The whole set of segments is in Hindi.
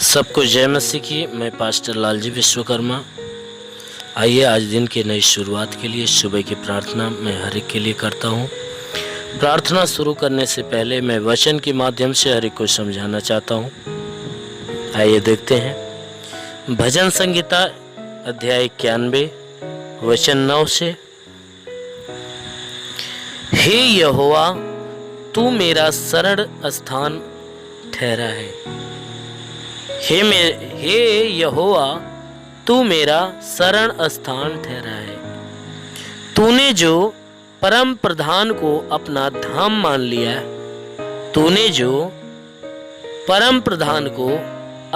सबको जय मसीह की। मैं पास्टर लालजी विश्वकर्मा। आइए आज दिन की नई शुरुआत के लिए सुबह की प्रार्थना मैं हर एक के लिए करता हूँ। प्रार्थना शुरू करने से पहले मैं वचन के माध्यम से हर एक को समझाना चाहता हूँ। आइए देखते हैं भजन संगीता अध्याय 91 वचन 9 से। हे यहोवा, तू मेरा शरण स्थान ठहरा है। हे यहोवा, तू मेरा शरण स्थान ठहरा है। तूने जो परम प्रधान को अपना धाम मान लिया है, तूने जो परम प्रधान को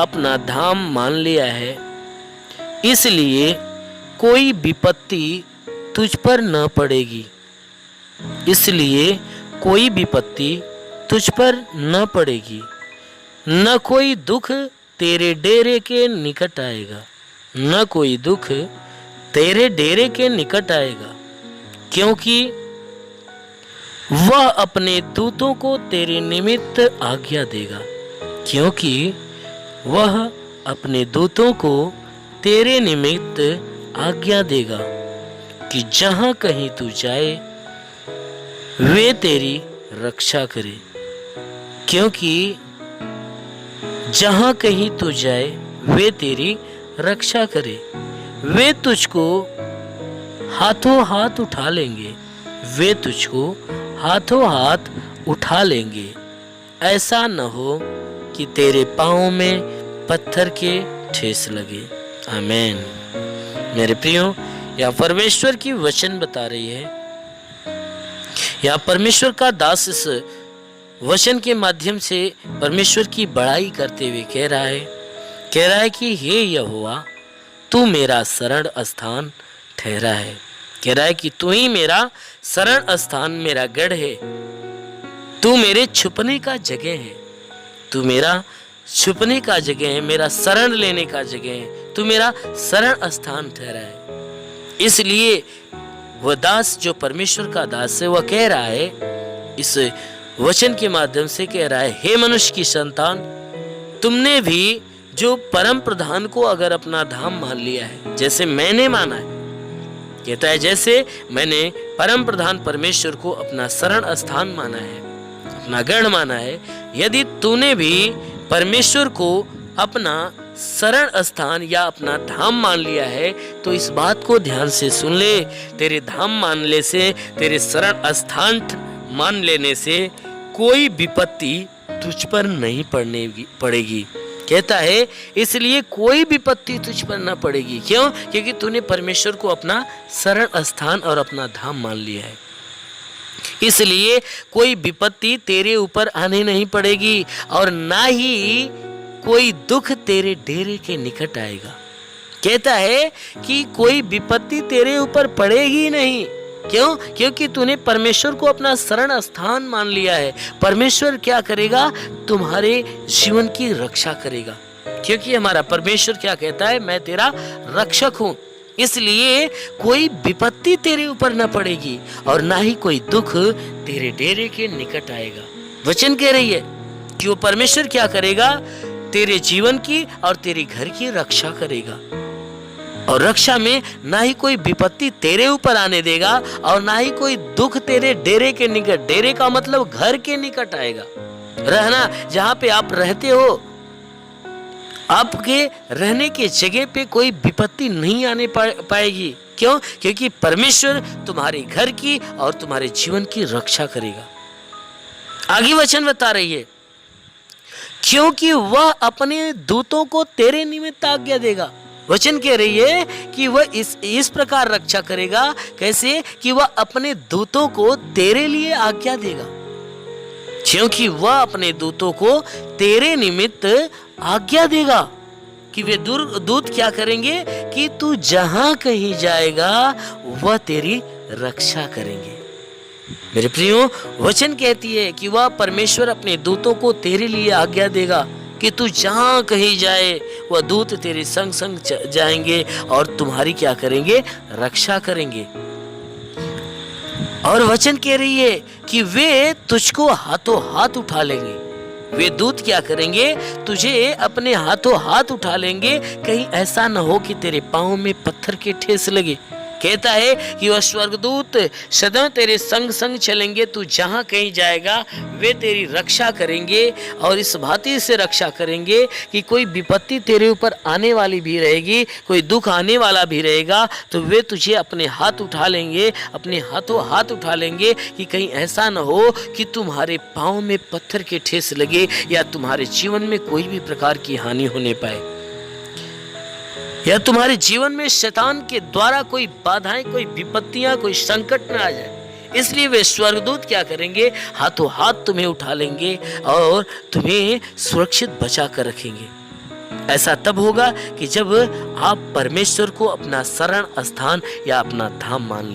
अपना धाम मान लिया है, इसलिए कोई विपत्ति तुझ पर न पड़ेगी। इसलिए कोई विपत्ति तुझ पर न पड़ेगी, न कोई दुख तेरे डेरे के निकट आएगा, न कोई दुख तेरे डेरे के निकट आएगा, क्योंकि वह अपने दूतों को तेरे निमित्त आज्ञा देगा। क्योंकि वह अपने दूतों को तेरे निमित्त आज्ञा देगा कि जहां कहीं तू जाए वे तेरी रक्षा करे। क्योंकि जहां कहीं तू जाए वे तेरी रक्षा करे। वे तुझको हाथों हाथ उठा लेंगे, वे तुझको हाथों हाथ उठा लेंगे। ऐसा न हो कि तेरे पांव में पत्थर के ठेस लगे। आमीन। मेरे प्रियो, यह परमेश्वर की वचन बता रही है। यह परमेश्वर का दास इस वचन के माध्यम से परमेश्वर की बड़ाई करते हुए कह रहा है कि हे यहोवा, तू मेरा शरण स्थान ठहरा है। कह रहा है कि तू ही मेरा शरण स्थान, मेरा गढ़ है। तू मेरे छुपने का जगह है। तू मेरा छुपने का जगह है, मेरा शरण लेने का जगह है। तू मेरा शरण स्थान ठहरा है। इसलिए वह दास, जो परमेश्वर का दास है, वह कह रहा है, इस वचन के माध्यम से कह रहा है, हे मनुष्य की संतान, तुमने भी जो परम प्रधान को अगर अपना धाम मान लिया है, जैसे मैंने माना है, कहता है जैसे मैंने परम प्रधान परमेश्वर को अपना शरण स्थान माना है, अपना गढ़ माना है, यदि तूने भी परमेश्वर को अपना शरण स्थान या अपना धाम मान लिया है, तो इस बात को ध्यान से सुन ले। तेरे धाम मानने से, तेरे शरण स्थान मान लेने से कोई विपत्ति तुझ पर नहीं पड़ेगी। कहता है इसलिए कोई विपत्ति तुझ पर न पड़ेगी। क्यों? क्योंकि तूने परमेश्वर को अपना शरण स्थान और अपना धाम मान लिया है। इसलिए कोई विपत्ति तेरे ऊपर आने नहीं पड़ेगी और ना ही कोई दुख तेरे डेरे के निकट आएगा। कहता है कि कोई विपत्ति तेरे ऊपर पड़ेगी नहीं। क्यों? क्योंकि तूने परमेश्वर को अपना शरण स्थान मान लिया है। परमेश्वर क्या करेगा? तुम्हारे जीवन की रक्षा करेगा। क्योंकि हमारा परमेश्वर क्या कहता है? मैं तेरा रक्षक हूं। इसलिए कोई विपत्ति तेरे ऊपर न पड़ेगी और ना ही कोई दुख तेरे डेरे के निकट आएगा। वचन कह रही है कि वो परमेश्वर क्या करेगा? तेरे जीवन की और तेरे घर की रक्षा करेगा। और रक्षा में ना ही कोई विपत्ति तेरे ऊपर आने देगा और ना ही कोई दुख तेरे डेरे के निकट, डेरे का मतलब घर के निकट आएगा। रहना, जहां पे आप रहते हो, आपके रहने के जगह पे कोई विपत्ति नहीं आने पाएगी। क्यों? क्योंकि परमेश्वर तुम्हारे घर की और तुम्हारे जीवन की रक्षा करेगा। आगे वचन बता रही है, क्योंकि वह अपने दूतों को तेरे निमित्त आज्ञा देगा। वचन कह रही है कि वह इस प्रकार रक्षा करेगा। कैसे? कि वह अपने दूतों को तेरे लिए आज्ञा देगा। क्योंकि वह अपने दूतों को तेरे निमित्त आज्ञा देगा कि वे दूत क्या करेंगे? कि तू जहां कहीं जाएगा वह तेरी रक्षा करेंगे। मेरे प्रियो, वचन कहती है कि वह परमेश्वर अपने दूतों को तेरे लिए आज्ञा देगा कि तू जहां कहीं जाए वह दूत तेरे संग संग जाएंगे और तुम्हारी क्या करेंगे? रक्षा करेंगे। और वचन कह रही है कि वे तुझको हाथों हाथ उठा लेंगे। वे दूत क्या करेंगे, तुझे अपने हाथों हाथ उठा लेंगे, कहीं ऐसा न हो कि तेरे पांव में पत्थर के ठेस लगे। कहता है कि वह स्वर्गदूत सदैव तेरे संग संग चलेंगे, तू जहां कहीं जाएगा वे तेरी रक्षा करेंगे, और इस भांति से रक्षा करेंगे कि कोई विपत्ति तेरे ऊपर आने वाली भी रहेगी, कोई दुख आने वाला भी रहेगा, तो वे तुझे अपने हाथ उठा लेंगे, अपने हाथों हाथ उठा लेंगे कि कहीं ऐसा न हो कि तुम्हारे पाँव में पत्थर के ठेस लगे या तुम्हारे जीवन में कोई भी प्रकार की हानि होने पाए, या तुम्हारे जीवन में शैतान के द्वारा कोई बाधाएं, कोई विपत्तियां, कोई संकट न आ जाए। इसलिए वे स्वर्गदूत क्या करेंगे, हाथों हाथ तुम्हें उठा लेंगे और तुम्हें सुरक्षित बचा कर रखेंगे। ऐसा तब होगा कि जब आप परमेश्वर को अपना शरण स्थान या अपना धाम मान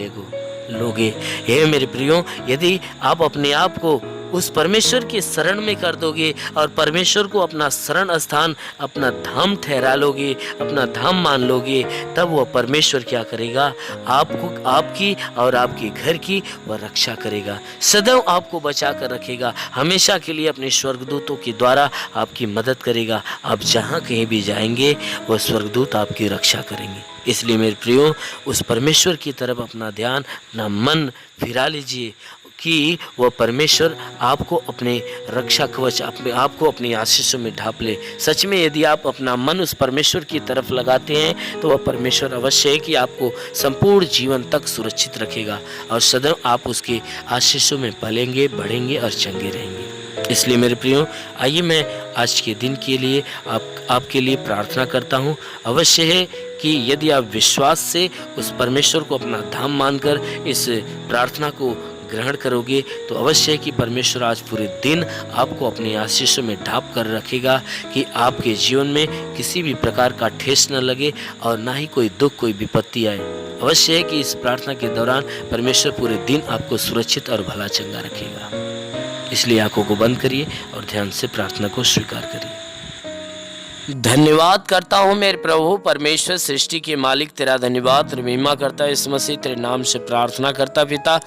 लोगे। हे मेरे प्रियो, यदि आप अपने आप को उस परमेश्वर के शरण में कर दोगे और परमेश्वर को अपना शरण स्थान, अपना धाम ठहरा लोगे, अपना धाम मान लोगे, तब वह परमेश्वर क्या करेगा, आपको, आपकी और आपके घर की वह रक्षा करेगा, सदैव आपको बचा कर रखेगा, हमेशा के लिए अपने स्वर्गदूतों के द्वारा आपकी मदद करेगा। आप जहाँ कहीं भी जाएंगे वह स्वर्गदूत आपकी रक्षा करेंगे। इसलिए मेरे प्रियो, उस परमेश्वर की तरफ अपना ध्यान, अपना मन फिरा लीजिए कि वह परमेश्वर आपको अपने रक्षा कवच, आपको अपनी आशीषों में ढांप ले। सच में यदि आप अपना मन उस परमेश्वर की तरफ लगाते हैं तो वह परमेश्वर अवश्य है कि आपको संपूर्ण जीवन तक सुरक्षित रखेगा और सदैव आप उसके आशीषों में पलेंगे, बढ़ेंगे और चंगे रहेंगे। इसलिए मेरे प्रियो, आइए मैं आज के दिन के लिए आपके लिए प्रार्थना करता हूँ। अवश्य है कि यदि आप विश्वास से उस परमेश्वर को अपना धाम मानकर इस प्रार्थना को ग्रहण करोगे तो अवश्य है कि परमेश्वर आज पूरे दिन आपको अपनी आशीषों में ढांप कर रखेगा कि आपके जीवन में किसी भी प्रकार का ठेस न लगे और ना ही कोई दुख, कोई विपत्ति आए। अवश्य है कि इस प्रार्थना के दौरान परमेश्वर पूरे दिन आपको सुरक्षित और भला चंगा रखेगा। इसलिए आंखों को बंद करिए और ध्यान से प्रार्थना को स्वीकार करिए। धन्यवाद करता हूँ मेरे प्रभु परमेश्वर, सृष्टि के मालिक, तेरा धन्यवाद और महिमा करता है इस मसीह तेरे नाम से प्रार्थना करता पिता।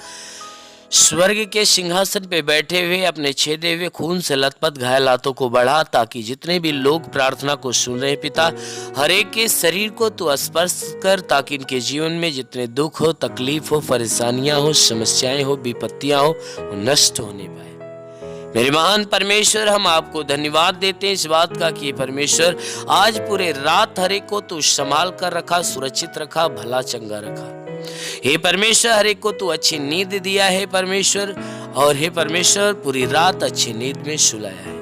स्वर्ग के सिंहासन पे बैठे हुए अपने छेदे हुए खून से लथपथ घायल हाथों को बढ़ा, ताकि जितने भी लोग प्रार्थना को सुन रहे पिता, हर एक के शरीर को तू स्पर्श कर, ताकि इनके जीवन में जितने दुख हो, तकलीफ हो, परेशानियां हो, समस्याएं हो, विपत्तियां हो, वो नष्ट होने पाए। मेरे महान परमेश्वर, हम आपको धन्यवाद देते हैं इस बात का कि परमेश्वर आज पूरे रात हर एक को तू संभाल कर रखा, सुरक्षित रखा, भला चंगा रखा। हे परमेश्वर, हर एक को तू अच्छी नींद दिया है परमेश्वर, और हे परमेश्वर पूरी रात अच्छी नींद में सुलाया है,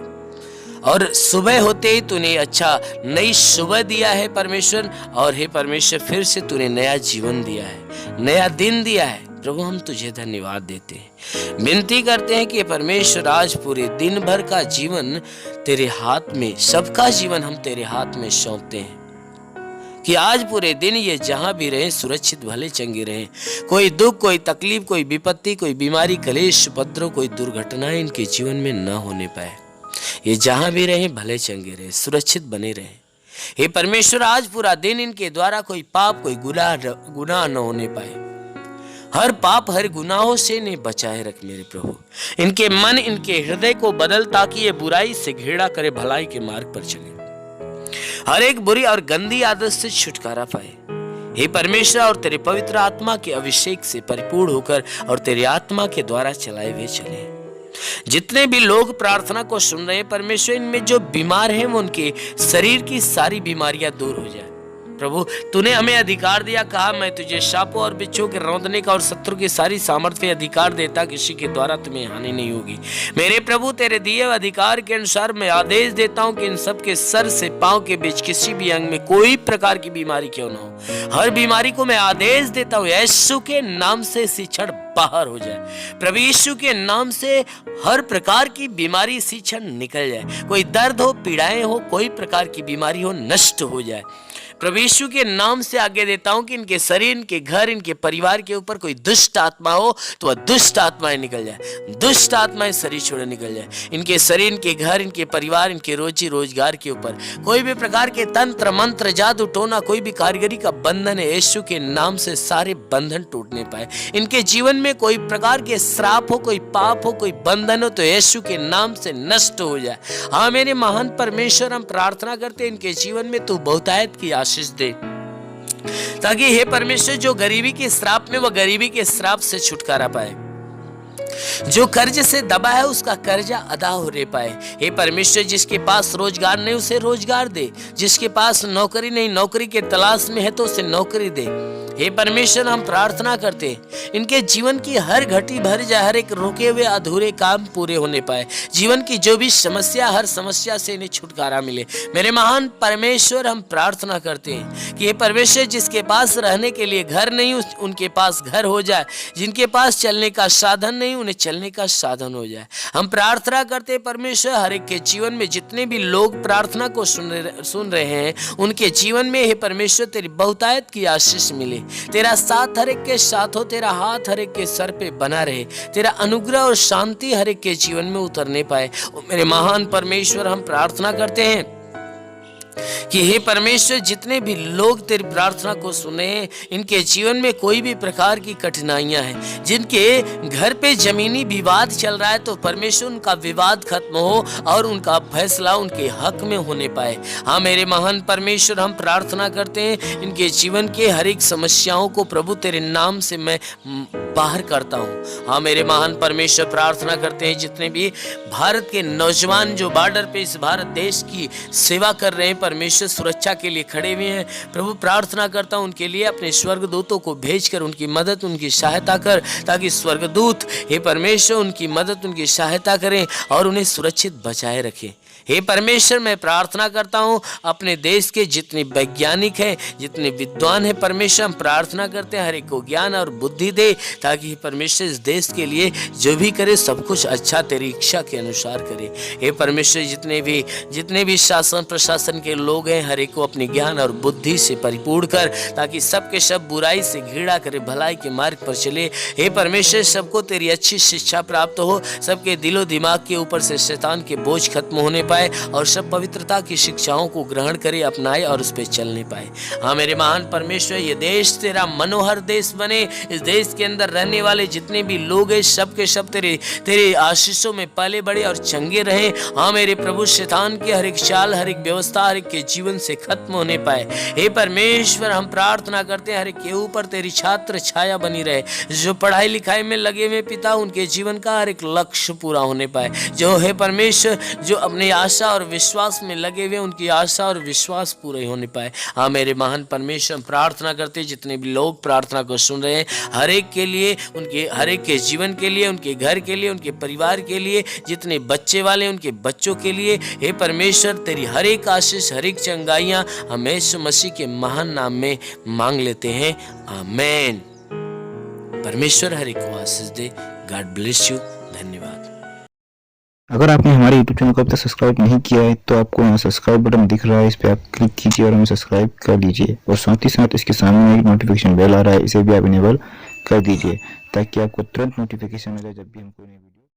और सुबह होते ही तूने अच्छा नई सुबह दिया है परमेश्वर, और हे परमेश्वर फिर से तूने नया जीवन दिया है, नया दिन दिया है। प्रभु हम तुझे धन्यवाद देते हैं, विनती करते हैं कि परमेश्वर आज पूरे दिन भर का जीवन तेरे हाथ में, सबका जीवन हम तेरे हाथ में सौंपते हैं कि आज पूरे दिन ये जहां भी रहे सुरक्षित भले चंगे रहे, कोई दुख, कोई तकलीफ, कोई विपत्ति, कोई बीमारी, कलेश, उपद्रव, कोई दुर्घटनाएं इनके जीवन में न होने पाए। ये जहां भी रहे भले चंगे रहे, सुरक्षित बने रहे। हे परमेश्वर, आज पूरा दिन इनके द्वारा कोई पाप, कोई गुनाह न होने पाए। हर पाप, हर गुनाहों से इन्हें बचाए रख मेरे प्रभु। इनके मन, इनके हृदय को बदल, ताकि ये बुराई से घृणा करे, भलाई के मार्ग पर चले, हर एक बुरी और गंदी आदत से छुटकारा पाए। हे परमेश्वर, और तेरे पवित्र आत्मा के अभिषेक से परिपूर्ण होकर और तेरे आत्मा के द्वारा चलाए हुए चले। जितने भी लोग प्रार्थना को सुन रहे हैं परमेश्वर, इनमें जो बीमार हैं वो उनके शरीर की सारी बीमारियां दूर हो जाए। प्रभु तूने हमें अधिकार दिया, कहा मैं तुझे सांपों और बिच्छू के रौंदने का और शत्रु की सारी सामर्थ्य अधिकार देता, किसी के द्वारा तुम्हें हानि नहीं होगी। मेरे प्रभु तेरे दिए अधिकार के अनुसार मैं आदेश देता हूं कि इन सब के सर से पांव के बीच किसी भी अंग में कोई प्रकार की बीमारी क्यों ना हो, हर बीमारी को मैं आदेश देता हूं यीशु के नाम से इसी क्षण बाहर हो जाए। प्रभु यीशु के नाम से हर प्रकार की बीमारी इसी क्षण निकल जाए। कोई दर्द हो, पीड़ाएं हो, कोई प्रकार की बीमारी हो, नष्ट हो जाए। प्रभु यीशु के नाम से आज्ञा देता हूं कि इनके शरीर, इनके घर, इनके परिवार के ऊपर कोई दुष्ट आत्मा हो तो वह दुष्ट आत्माएं निकल जाए, दुष्ट आत्माएं शरीर छोड़ निकल जाए। इनके शरीर, इनके घर, इनके परिवार, इनके रोजी रोजगार के ऊपर कोई भी प्रकार के तंत्र मंत्र, जादू टोना, कोई भी कारीगरी का बंधन है, यीशु के नाम से सारे बंधन टूटने पाए। इनके जीवन में कोई प्रकार के श्राप हो, कोई पाप हो, कोई बंधन हो तो यीशु के नाम से नष्ट हो जाए। हाँ मेरे महान परमेश्वर, हम प्रार्थना करते हैं इनके जीवन में तू बहुतायत की आशीष दे, ताकि हे परमेश्वर जो गरीबी के श्राप में, वह गरीबी के श्राप से छुटकारा पाए। जो कर्ज से दबा है उसका कर्जा अदा हो रे पाए। हे परमेश्वर जिसके पास रोजगार नहीं उसे रोजगार दे, जिसके पास नौकरी नहीं, नौकरी के तलाश में है तो उसे नौकरी दे। हे परमेश्वर हम प्रार्थना करते इनके जीवन की हर घटी भर जाए, हर एक रुके हुए अधूरे काम पूरे होने पाए। जीवन की जो भी समस्या, हर समस्या से इन्हें छुटकारा मिले। मेरे महान परमेश्वर हम प्रार्थना करते हैं कि हे परमेश्वर जिसके पास रहने के लिए घर नहीं उनके पास घर हो जाए, जिनके पास चलने का साधन नहीं उन्हें चलने का साधन हो जाए। हम प्रार्थना करते हैं परमेश्वर हर एक के जीवन में जितने भी लोग प्रार्थना को सुन रहे हैं उनके जीवन में हे परमेश्वर तेरी बहुतायत की आशीष मिले, तेरा साथ हर एक के साथ हो, तेरा हाथ हर एक के सर पे बना रहे, तेरा अनुग्रह और शांति हर एक के जीवन में उतरने पाए। मेरे महान परमेश्वर हम प्रार्थना करते हैं कि हे परमेश्वर जितने भी लोग तेरी प्रार्थना को सुने इनके जीवन में कोई भी प्रकार की कठिनाइयां हैं, जिनके घर पे जमीनी विवाद चल रहा है तो परमेश्वर उनका विवाद खत्म हो और उनका फैसला उनके हक में होने पाए। हाँ मेरे महान परमेश्वर हम प्रार्थना करते हैं इनके जीवन के हर एक समस्याओं को प्रभु तेरे नाम से मैं बाहर करता हूँ। हाँ मेरे महान परमेश्वर प्रार्थना करते हैं जितने भी भारत के नौजवान जो बॉर्डर पे इस भारत देश की सेवा कर रहे हैं परमेश्वर सुरक्षा के लिए खड़े हुए हैं, प्रभु प्रार्थना करता हूं उनके लिए अपने स्वर्गदूतों को भेजकर उनकी मदद, उनकी सहायता कर, ताकि स्वर्गदूत हे परमेश्वर उनकी मदद, उनकी सहायता करें और उन्हें सुरक्षित बचाए रखें। हे परमेश्वर मैं प्रार्थना करता हूँ अपने देश के जितने वैज्ञानिक हैं, जितने विद्वान हैं परमेश्वर हम प्रार्थना करते हैं हर एक को ज्ञान और बुद्धि दे, ताकि परमेश्वर इस देश के लिए जो भी करे सब कुछ अच्छा तेरी इच्छा के अनुसार करे। हे परमेश्वर जितने भी शासन प्रशासन के लोग हैं हर एक को अपने ज्ञान और बुद्धि से परिपूर्ण कर, ताकि सबके सब बुराई से घृणा करे, भलाई के मार्ग पर चले। हे परमेश्वर सबको तेरी अच्छी शिक्षा प्राप्त हो, सबके दिलो दिमाग के ऊपर से शैतान के बोझ खत्म होने पाए और सब पवित्रता की शिक्षाओं को ग्रहण करे, अपनाए और उस पर चलने पाए। हाँ मेरे महान परमेश्वर ये देश तेरा मनोहर देश बने, इस देश के अंदर रहने वाले जितने भी लोग हैं सब के सब तेरे आशीषों में पले बड़े और चंगे रहे। हाँ मेरे प्रभु शैतान की हर एक चाल, हर एक व्यवस्था हर एक के जीवन से खत्म होने पाए। हे परमेश्वर हम प्रार्थना करते हैं हर एक के ऊपर तेरी छात्र छाया बनी रहे, जो पढ़ाई लिखाई में लगे हुए पिता उनके जीवन का हर एक लक्ष्य पूरा होने पाए। जो है परमेश्वर जो अपने आशा और विश्वास में लगे हुए उनकी आशा और विश्वास पूरे होने पाए। हाँ मेरे महान परमेश्वर प्रार्थना करते जितने भी लोग प्रार्थना को सुन रहे हैं हर एक के लिए, उनके हर एक के जीवन के लिए, उनके घर के लिए, उनके परिवार के लिए, जितने बच्चे वाले उनके बच्चों के लिए हे परमेश्वर तेरी हर एक आशीष, हर एक चंगाइयाँ हम यीशु मसीह के महान नाम में मांग लेते हैं, आमीन। परमेश्वर हर एक को आशीष दे। God bless you. धन्यवाद। अगर आपने हमारे YouTube चैनल को अब तक सब्सक्राइब नहीं किया है तो आपको यहाँ सब्सक्राइब बटन दिख रहा है, इस पर आप क्लिक कीजिए और हमें सब्सक्राइब कर लीजिए। और साथ ही साथ इसके सामने एक नोटिफिकेशन बेल आ रहा है, इसे भी आप इनेबल कर दीजिए ताकि आपको तुरंत नोटिफिकेशन मिले जब भी हम कोई नई वीडियो